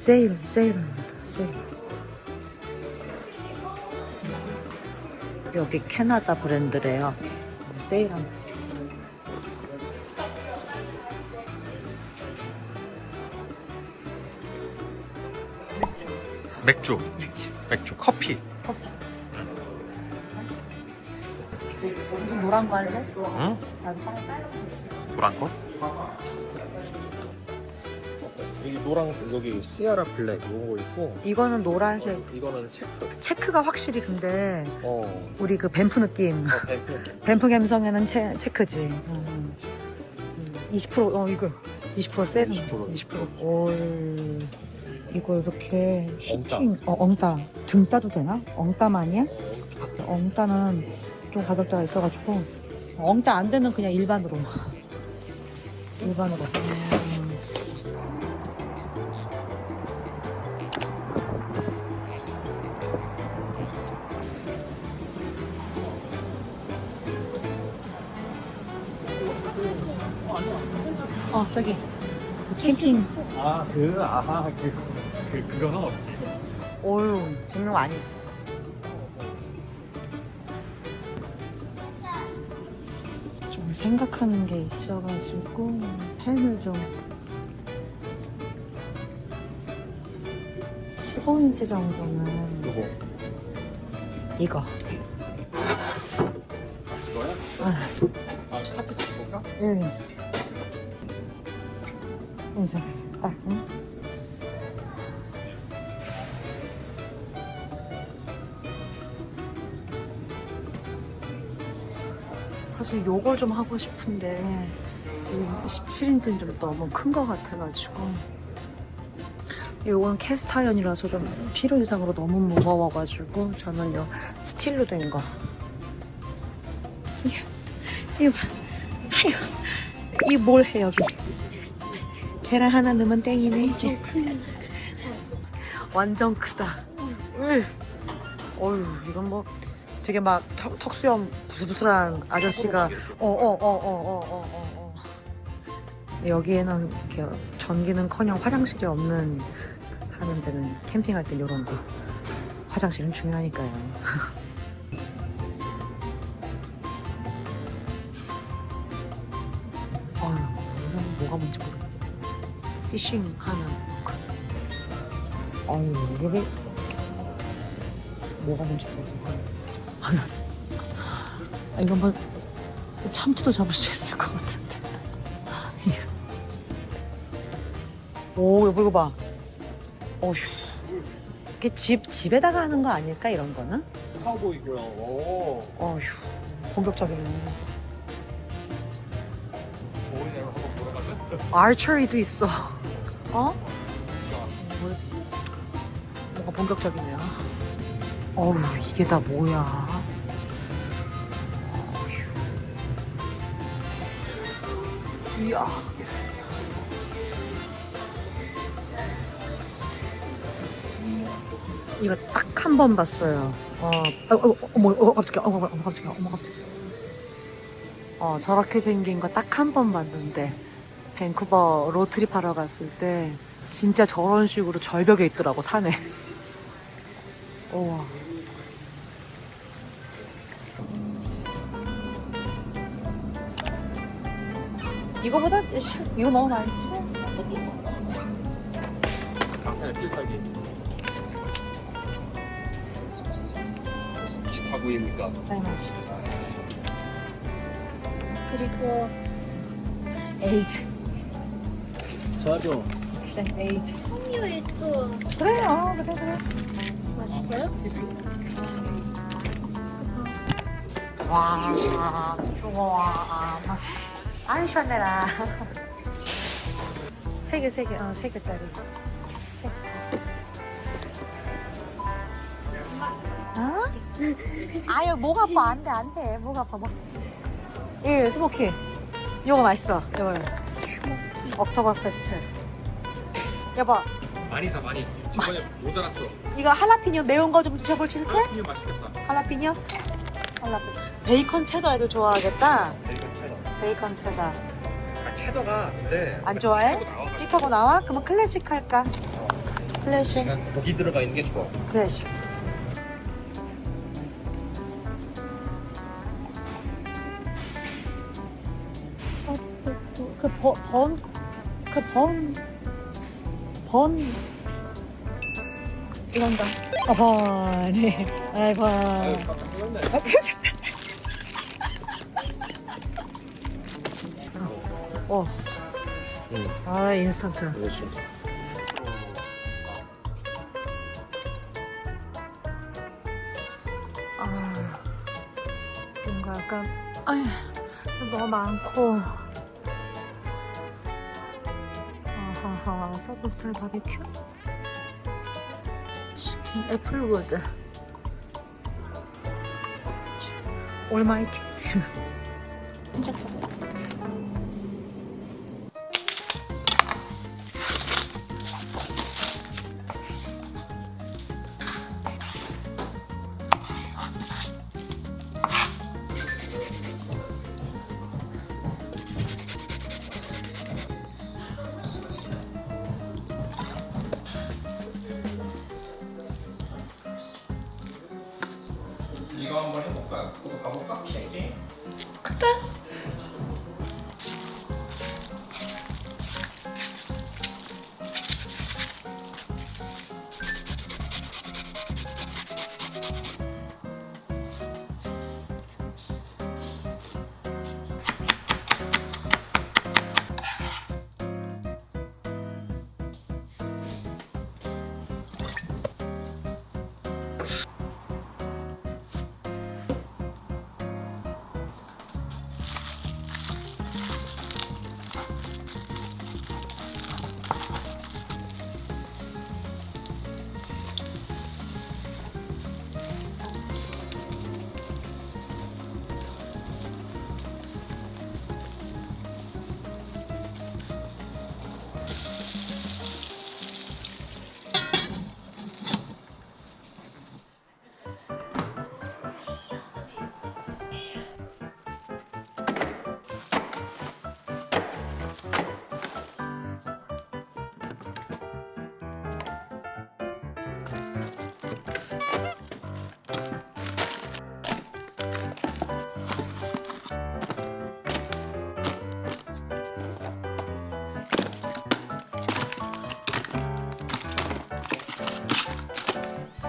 세일합니다. 세일. 여기 캐나다 브랜드래요. 세일합니다. 맥주, 커피. 노란 거 할래? 응? 노란 거? 여기 노랑 여기 시아라 블랙 요거 있고 이거는 노란색. 이거는 체크. 체크가 확실히 근데 어. 우리 그 밴프 느낌. 밴프 감성에는 체크지. 20% 이거 20% 세일. 20%. 오. 이거 이렇게 히팅. 엉따. 등 따도 되나? 엉따 아니야? 엉따는 좀 가격대가 있어가지고 엉따 안 되는 그냥 일반으로. 일반으로. 저기 캠핑. 그거는 없지. 어휴, 증명 많이 있어. 좀 생각하는 게 있어가지고 펜을 좀 15인치 정도는 요거. 이거. 이거야? 카트 볼까? 응. 괜찮아. 딱, 응? 사실 요걸 좀 하고 싶은데 이 17인치는 좀 너무 큰 것 같아가지고 요건 캐스타이언이라서 좀 필요 이상으로 너무 무거워가지고 저는 요 스틸로 된 거. 이거 봐. 아유, 이 뭘 해 여기. 계란 하나 넣으면 땡이네. 엄청 큰. 완전 크다. 어휴, 이건 뭐 되게 막 턱수염 부슬부슬한 아저씨가 여기에는 이렇게 전기는커녕 화장실이 없는 하는 데는 캠핑할 때 이런 거 화장실은 중요하니까요. 어휴, 이건 뭐가 뭔지 모르겠네. 피싱 하는 거. 어휴, 이게 뭐가 뭔지 모르겠네. 이건 뭐 참치도 잡을 수 있을 것 같은데. 오, 여보 이거 봐. 어휴. 이게 집에다가 하는 거 아닐까 이런 거는? 카우보이고요. 오. 어휴. 본격적이네. 오리를 한번 보러 갈래? 아처리도 있어. 뭔가 본격적이네요. 어휴, 이게 다 뭐야. 이야. 이거 딱 한 번 봤어요. 깜짝이야. 저렇게 생긴 거 딱 한 번 봤는데, 밴쿠버 로드트립 하러 갔을 때, 진짜 저런 식으로 절벽에 있더라고, 산에. 우와. 이거보다, 이거 너무 많지? 필살기. 직화구이입니까? 당연하지. 그리고, 에이드. 저죠. 그래, 에이드. 섬유에 또 그래요, 그래. 맛있어요? 와, 죽어. 안 시원해라. 세 개짜리. 세 개. 어? 아유, 목 아파. 안 돼. 목 아파. 예, 스모키. 이거 맛있어. 이거. 옥토버 페스트. 여보, 많이 사 많이. 저번에 모자랐어. 이거 할라피뇨 매운 거 좀 드셔볼 수 있을까? 이거 맛있겠다. 할라피뇨? 베이컨 체더 애들 좋아하겠다. 베이컨 체더. 베이컨 체더. 체더가 근데 안 좋아해? 찍하고 나와가지고. 찍하고 나와? 그러면 클래식 할까? 클래식. 그냥 고기 들어가 있는 게 좋아. 클래식. 번 이건가? 번이 아이고. 깜짝 놀랐네. 응. 아 인스턴트. 그렇지. 아 뭔가 약간 아휴 너무 많고. 아하하 서브 스타일 바비큐. 치킨 애플우드. 올마이티. 진짜 커. 이거 한번 해볼까? 그거 가볼까? 케이크? 그래?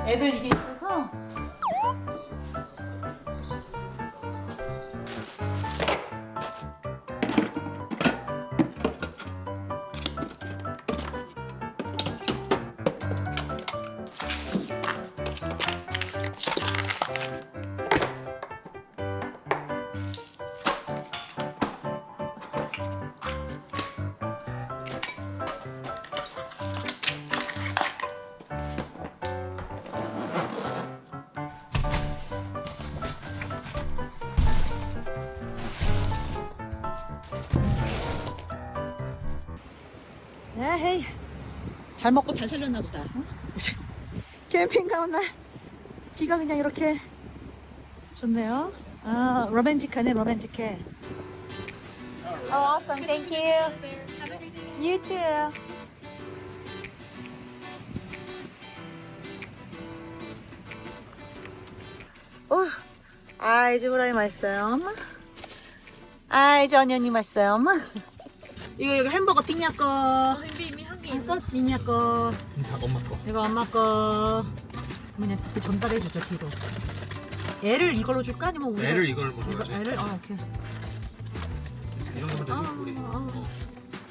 애들 이게 있어서 에헤이 잘 먹고 잘 살렸나 보다. 어? 캠핑 가온 날 비가 그냥 이렇게 좋네요. 아 로맨틱하네 로맨틱해. Oh, awesome. Thank you. You too. 오, 아 이제 후라이 맛있어요, 엄마. 아 이제 어니언이 맛있어요, 엄마. 이거 햄버거 삐냐 거. 이미 한 개 있어? 미니야 거. 다 엄마 거. 이거 엄마 거. 그냥 전달해 주죠 뒤로. 얘를 이걸로 줄까 아니면 우리? 애를 이걸 먹어야지. 애를 오케이. 이 정도면 되지 우리.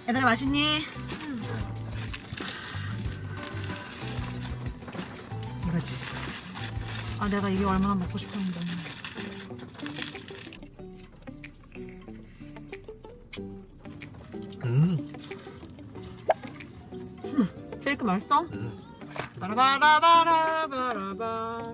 얘들아 맛있니? 이거지. 아 내가 이게 얼마나 먹고 싶었는데. 케이크 맛있어? 바라바라바라바라바.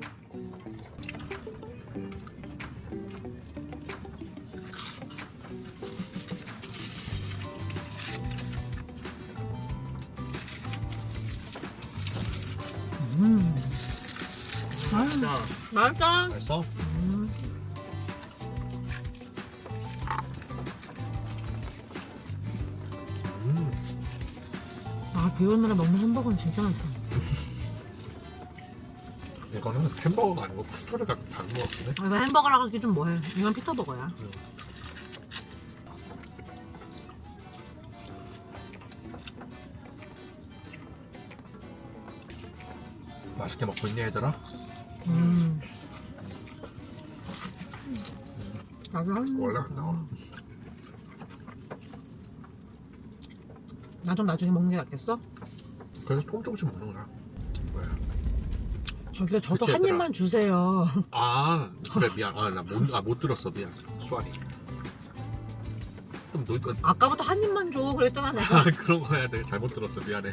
맛있다. 맛있어? 맛있어? 아, 비 오는 날에 먹는 햄버거는 진짜 맛있어. 이거는 햄버거가 아니고 피토를 작은 것 같은데? 이거 햄버거라 하기 좀 뭐해. 이건 피터버거야. 맛있게 먹고 있냐 얘들아? 원래 안 나와. 나 좀 나중에 먹는 게 낫겠어? 그래서 조금씩 먹는 거야. 왜? 저기요, 저도 그치, 한 얘들아. 입만 주세요. 아 그래 미안. 나 못 들었어 미안. 수아리. 그럼 너 이거 아까부터 한 입만 줘. 그랬잖아, 내가. 그런 거야. 내가 잘못 들었어 미안해.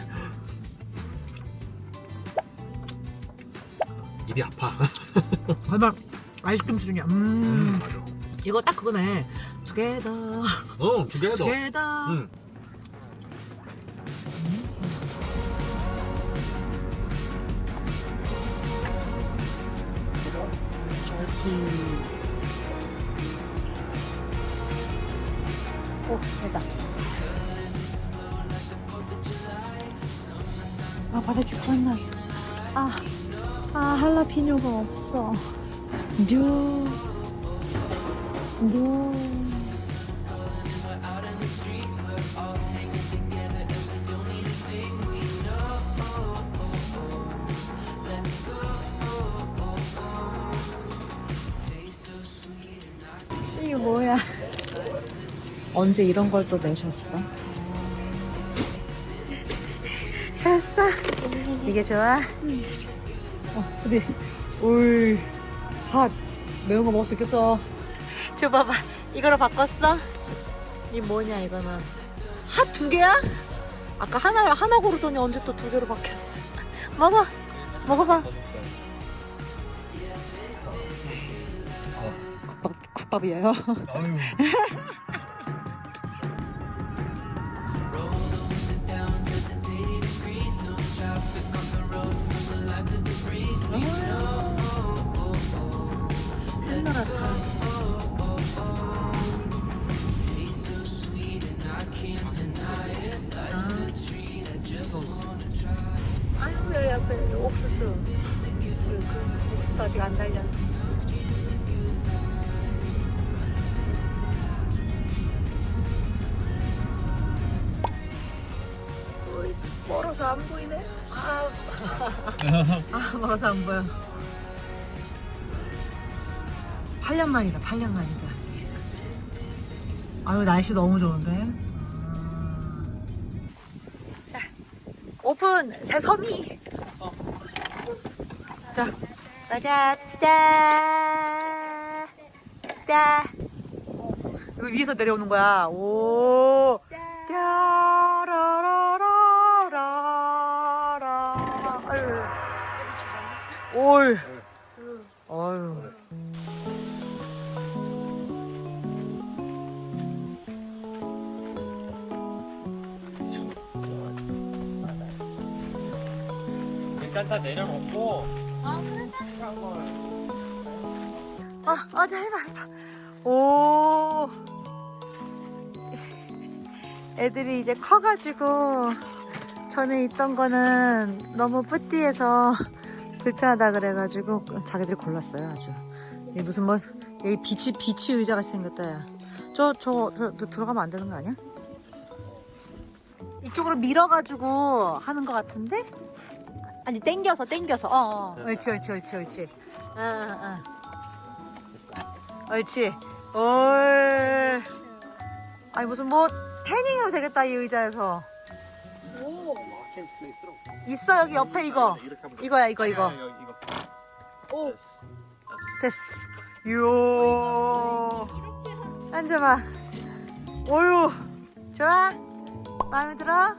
입이 아파. 얼마나 아이스크림 수준이야. 맞아. 이거 딱 그거네. together, 두 개 더. together. 응. 오, 됐다. 아, 바베큐 컸나? 할라피뇨가 없어. 뉴. 이게 뭐야? 언제 이런 걸 또 내셨어? 됐어. 이게 좋아? 어디? 올, 핫. 매운 거 먹을 수 있겠어? 저 봐봐. 이거로 바꿨어? 이 뭐냐, 이거는. 핫 두 개야? 아까 하나 고르더니 언제 또 두 개로 바뀌었어? 먹어봐. 국밥이에요? 아유. 아유, 왜 앞에 옥수수. 옥수수 아직 안 달려. 멀어서 안 보이네. 멀어서 안 보여. 8년 만이다. 아유, 날씨 너무 좋은데. 자, 오픈 새섬이. 자, 따. 이거 위에서 내려오는 거야. 오. 따라라라라. 아유. 올. 아유. 일단 다 내려놓고. 자, 해봐. 오. 애들이 이제 커가지고 전에 있던 거는 너무 뿌띠해서 불편하다 그래가지고 자기들이 골랐어요. 아주. 이 무슨 뭐 여기 비치 의자가 생겼다. 야. 저 들어가면 안 되는 거 아니야? 이쪽으로 밀어가지고 하는 것 같은데? 아니 땡겨서. 옳지. 옳지. 올. 아니 무슨 뭐 태닝해도 되겠다 이 의자에서. 오. 있어 여기 옆에 이거. 이거야 이거. 오. 됐어. 요. 앉아봐. 오유. 좋아? 마음에 들어?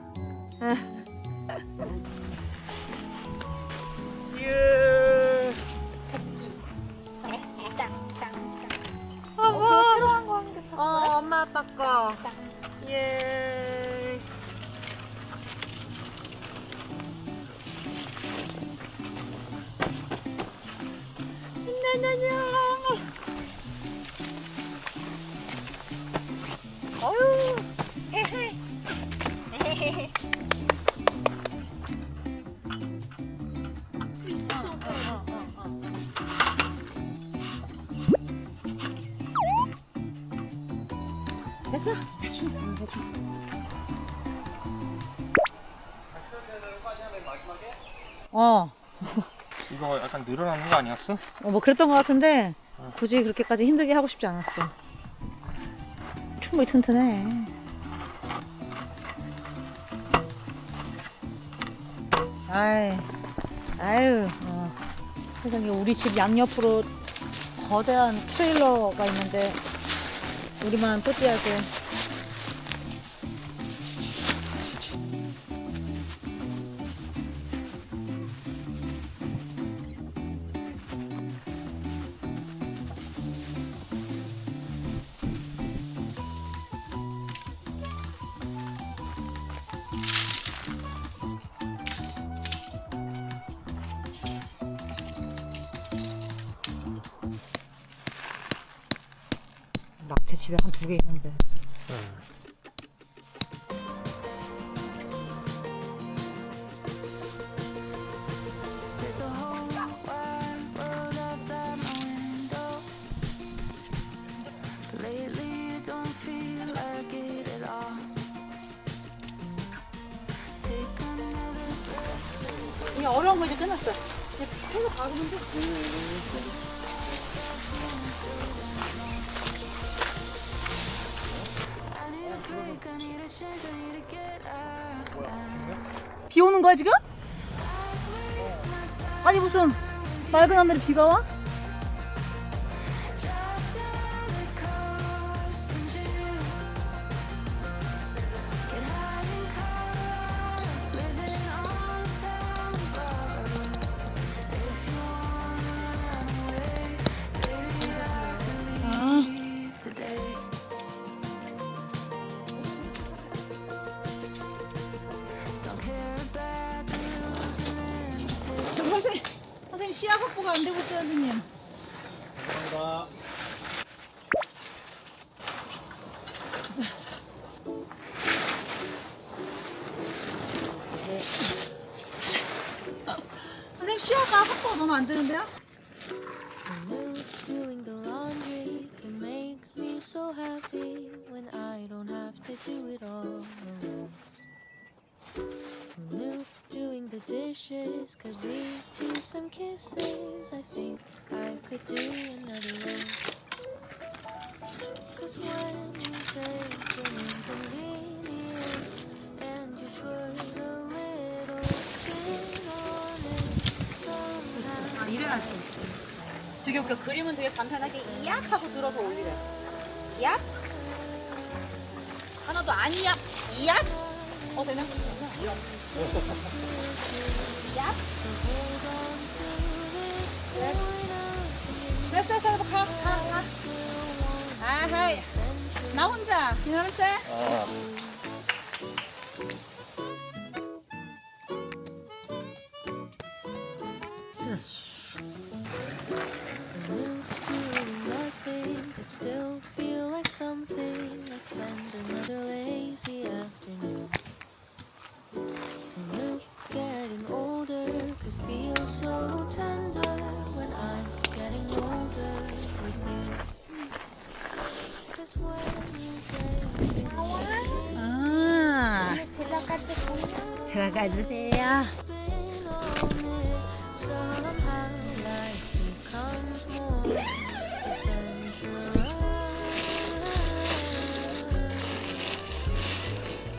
예. 그거 새로운 거 한 개 샀어요? 엄마 아빠 거. 예. 어휴. 어. 이거 약간 늘어나는 거 아니었어? 뭐 그랬던 것 같은데 굳이 그렇게까지 힘들게 하고 싶지 않았어. 충분히 튼튼해. 아유, 세상에 우리 집 양옆으로 거대한 트레일러가 있는데 우리만 또띠하게. 낙지 집에 한 2개 있는데. There's a whole wide world outside my window. But lately it don't feel like it at all. Take another breath. 이 어려운 거 이제 끝났어. 그냥 해서 박으면 돼. I need a break, I need a change, I need to get out. 비 오는 거야 지금? 아니 무슨 맑은 하늘에 비가 와? Drive down the coast in June. Get high and cold, living on the town bar. If you wanna run away, baby, I can leave today. Don't care about the rules and limitations. 선생님 시야 확보가 안 되고 있어요 선생님. 감사합니다. 선생님 시야가 확보가 너무 안 되는데요? Who knew doing the laundry could make me so happy when I don't have to do it all alone? Who knew doing the dishes could lead to some kisses? I think I could do another one. 'Cause when you take an inconvenience and you put a little spin on it, somehow 이래야지. 되게 웃겨. 그림은 되게 간편하게 이약 하고 들어서 올리래. 이약? 하나도 안 이약. 이약? 되면? 이약. 이약? 됐어. 가. 아하이. 나 혼자. 기다렸어? Knew doing nothing could still feel like something. Let's spend another lazy afternoon. Who knew getting older could feel so tender when I'm getting older with you? 'Cause when you take 아, 들어가도 돼요. spin on it, somehow life becomes more adventurous.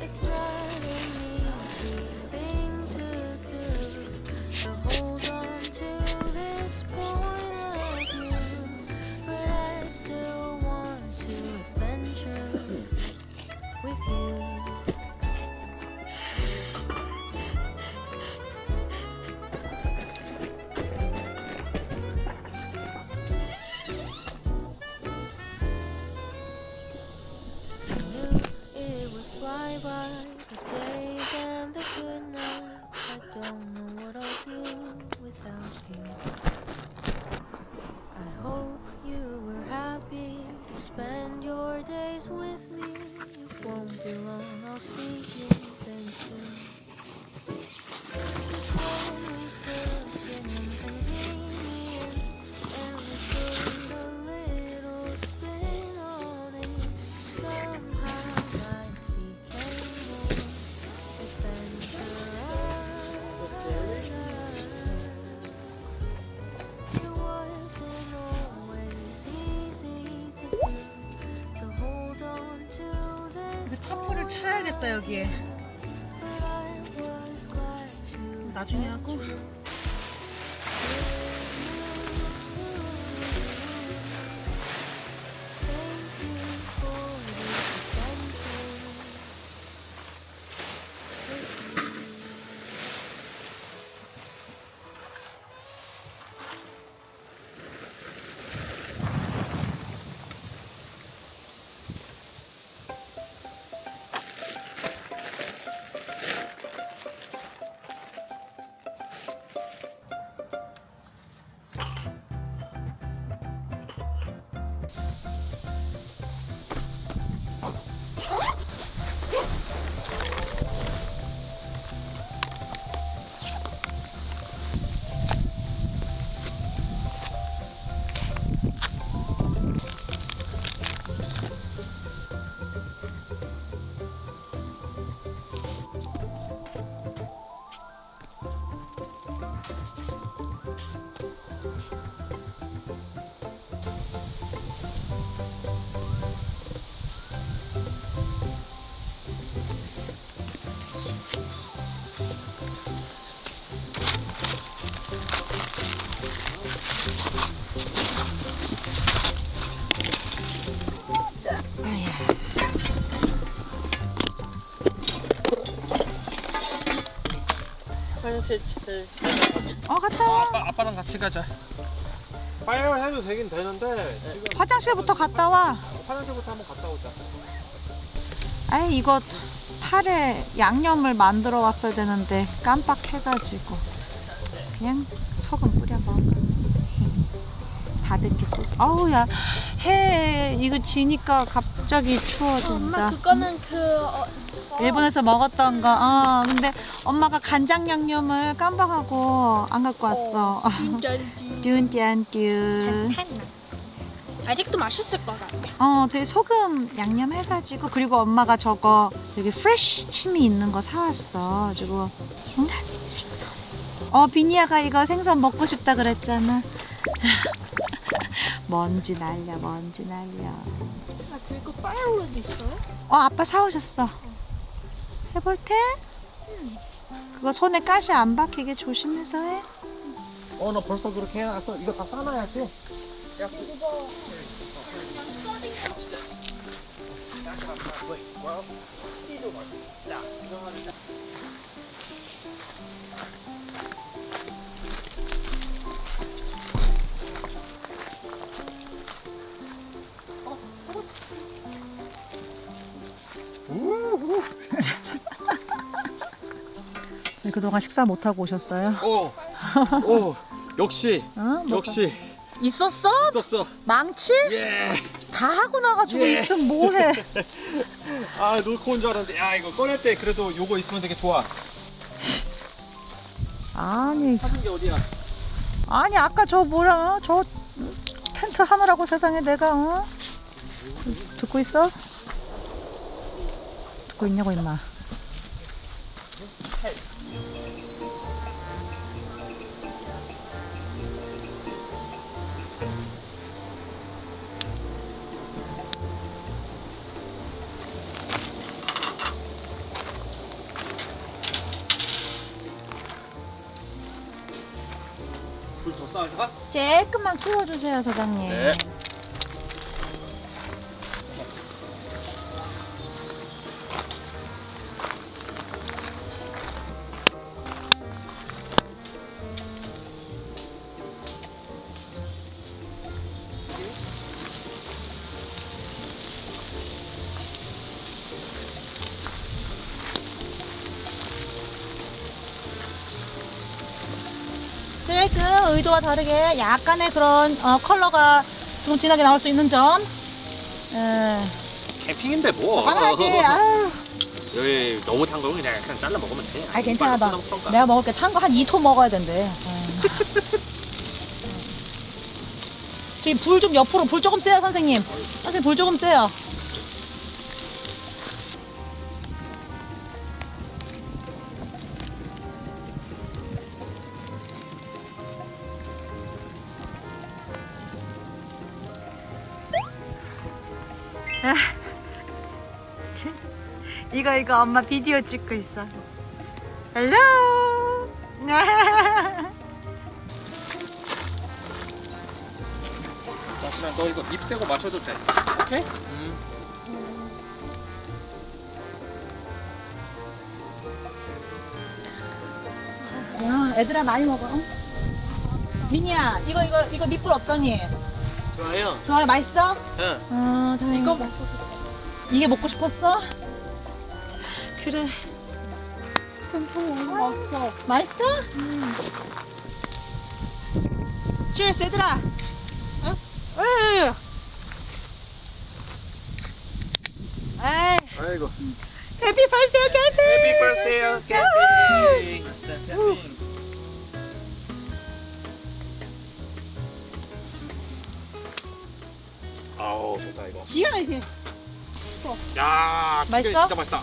It's not an easy thing to do, to hold on to this point of view, but I still want to adventure with you. Knew it would fly by, the days and the good nights. I don't know what I'll do without you. I hope you were happy to spend your days with me. It won't be long, I'll see you very soon. 'Cause when we took an inconvenience and we put a little spin on it, somehow 해야겠다 여기에. 나중에 하고. 화장실 제일 갔다 와. 아빠랑 같이 가자. 빨리 해도 되긴 되는데 지금 화장실부터 갔다 와. 화장실부터 한번 갔다 오자. 아이 이거 팔에 양념을 만들어 왔어야 되는데 깜빡해가지고 그냥 소금 뿌려 먹어. 바베큐 소스. 어우 야, 해 이거 지니까 갑자기 추워진다. 엄마 그거는 일본에서 먹었던 거. 근데 엄마가 간장 양념을 깜빡하고 안 갖고 왔어. 뚠뚠뚠. 아직도 맛있을 것 같아. 되게 소금 양념 해가지고 그리고 엄마가 저거 되게 프레쉬 침이 있는 거 사왔어. 그리고 응? 생선. 비니아가 이거 생선 먹고 싶다 그랬잖아. 먼지 날려, 먼지 날려. 아 그리고 파이어우드 있어요? 아빠 사오셨어. 해볼 테? 그거 손에 가시 안 박히게 조심해서 해. 너 벌써 그렇게 해놨어? 이거 다 싸놔야지. 야, 이거 저희 그동안 식사 못 하고 오셨어요? 역시 뭐가? 역시 있었어? 있었어. 망치? 예. 다 하고 나가지고 예. 있으면 뭐해? 놓고 온 줄 알았는데 야 이거 꺼낼 때 그래도 요거 있으면 되게 좋아. 아니 사준 게 어디야? 아까 저 뭐라 저 텐트 하느라고 세상에 내가 듣고 있어? 듣고 있냐고 임마. 불 더 쌓을까? 조금만 키워주세요 사장님. 네. 조금 의도와 다르게 약간의 그런 컬러가 좀 진하게 나올 수 있는 점. 캠핑인데 뭐? 당연하지. 아유. 여기 너무 탄 거는 그냥 잘라 먹으면 돼. 아이 괜찮아. 나 나. 내가 먹을 게 탄 거 한 2토 먹어야 된대. 저기 불 좀 옆으로, 불 조금 세요 선생님. 선생님 불 조금 세요. 이거 엄마 비디오 찍고 있어. 헬로. 다시랑 너 이거 입 대고 마셔도 돼. 오케이. 애들아 많이 먹어. 민이야, 이거 밑불 어떠니? 좋아요. 좋아요, 맛있어? 응. 다행이다. 이거 먹고 싶어. 이게 먹고 싶었어? 그래. 맛있어. 맛있어? Cheers, 얘들아. 응? 에이. 에이. 아이고. 해피 버스데이 캐피. Happy birthday, Kathy. 아우 좋다 이거. 기가 이게 야, 맛있어? 진짜 맛있다.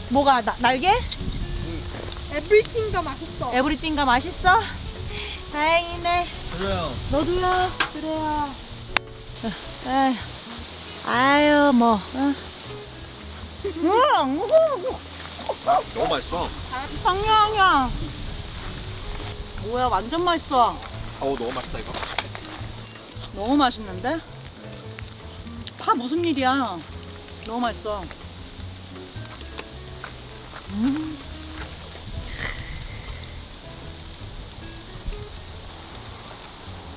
뭐가 날개? 에브리팅가 맛있어. 에브리띵가 맛있어? 다행이네. 그래요. 너도요. 그래요. 에이. 아유 뭐. 너무 맛있어. 상냥이야. 뭐야 완전 맛있어. 아우 너무 맛있다 이거. 너무 맛있는데? 파 무슨 일이야? 너무 맛있어.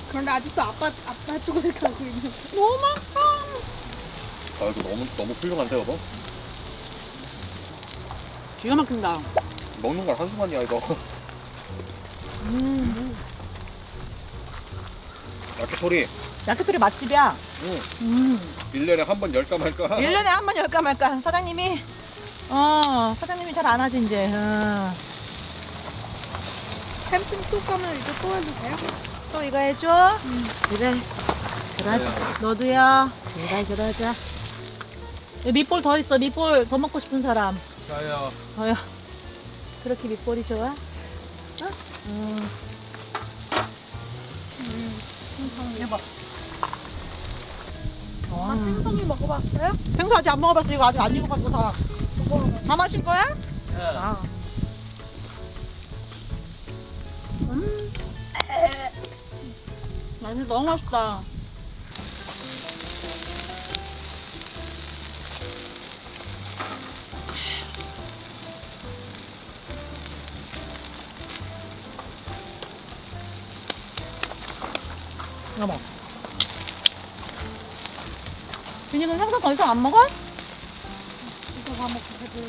그런데 아직도 아빠 쪽을 가고 있는. 너무 맛있어. 아 이거 너무 훌륭한데 여보. 기가 막힌다. 먹는 건 한순간이야 이거. 야끼토리. 야키토리 맛집이야. 응. 1년에 한 번 열까 말까. 1년에 한 번 열까 말까. 사장님이 사장님이 잘 안 하지 이제. 캠핑 또 가면 이거 또 해도 돼요? 또 이거 해줘? 그래. 그러자. 너도요. 그래 그러자. 여기 밑볼 더 있어. 밑볼 더 먹고 싶은 사람. 자요. 더요. 그렇게 밑볼이 좋아? 해봐. 아, 생선이 먹어봤어요? 생수 아직 안 먹어봤어. 이거 아직 안 익어가지고 다. 다 마실 거야? 네. 아. 맛있어. 너무 맛있다. 여보. 윤희는 생선 더 이상 안 먹어? 이거 다 먹고 배불러.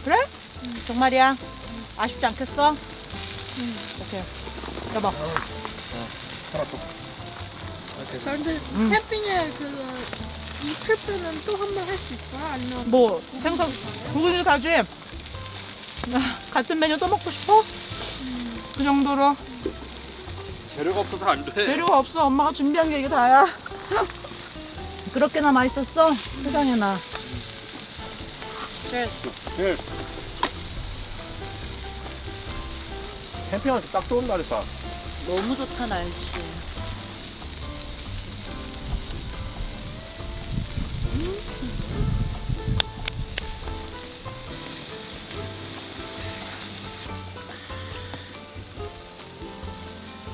그래? 정말이야? 아쉽지 않겠어? 오케이. 여보. 하나 줘. 그런데 캠핑에 이 트리프는 또 한 번 할 수 있어요? 아니면 뭐, 생선, 그거는 가지. 같은 메뉴 또 먹고 싶어? 그 정도로. 재료가 없어서 안 돼. 재료가 없어. 엄마가 준비한 게 이게 다야. 그렇게나 맛있었어? 세상에나. 네. 캠핑할 때 딱 좋은 날이다. 너무 좋다, 날씨.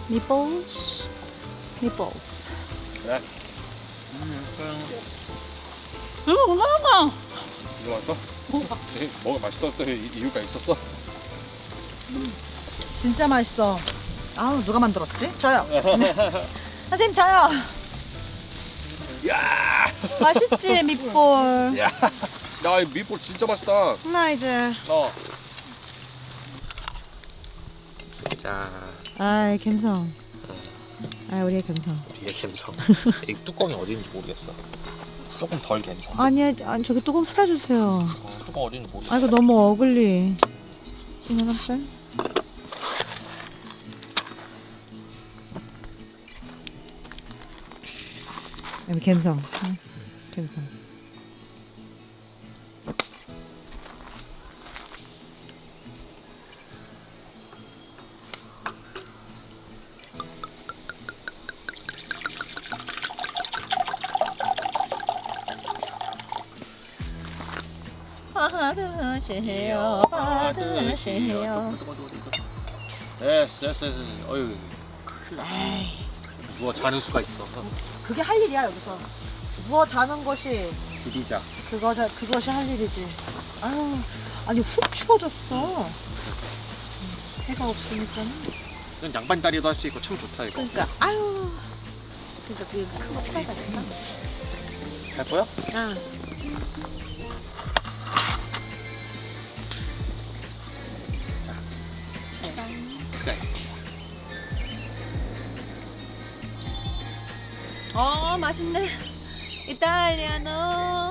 Meatballs. Meatballs. 그래. 이거 건강한 거. 이거 맛있어? 뭐가 맛있었던 이유가 있었어? 진짜 맛있어. 아우, 누가 만들었지? 저요. 선생님, 저요. 야, 맛있지, 밑볼. 야, 야, 이 밑볼 진짜 맛있다. 나 이제. 자, 아이, 갬성. 아, 우리의 갬성. 이게 갬성. 이 뚜껑이 어디인지 모르겠어. 조금 덜 갬성. 아니, 저기 뚜껑 쏟아주세요. 뚜껑 어디인지 모르겠어. 아, 이거 너무 어글리. 이거 할까요? 여기 갬성. 응, 갬성. 받으세요. 받으세요. 됐어 됐어 됐어. 어휴 큰일 났다. 누워 자는 수가 있어. 그게 할 일이야 여기서. 누워 자는 것이 비비자. 그것이 할 일이지. 아유, 아니 훅 추워졌어. 해가 없으니까는. 이건 양반 다리도 할 수 있고 참 좋다 이거. 그러니까 아유. 그러니까 그게 큰거 필요가 있나? 잘 보여? 응. 수가 있어. 맛있네. 이탈리아노.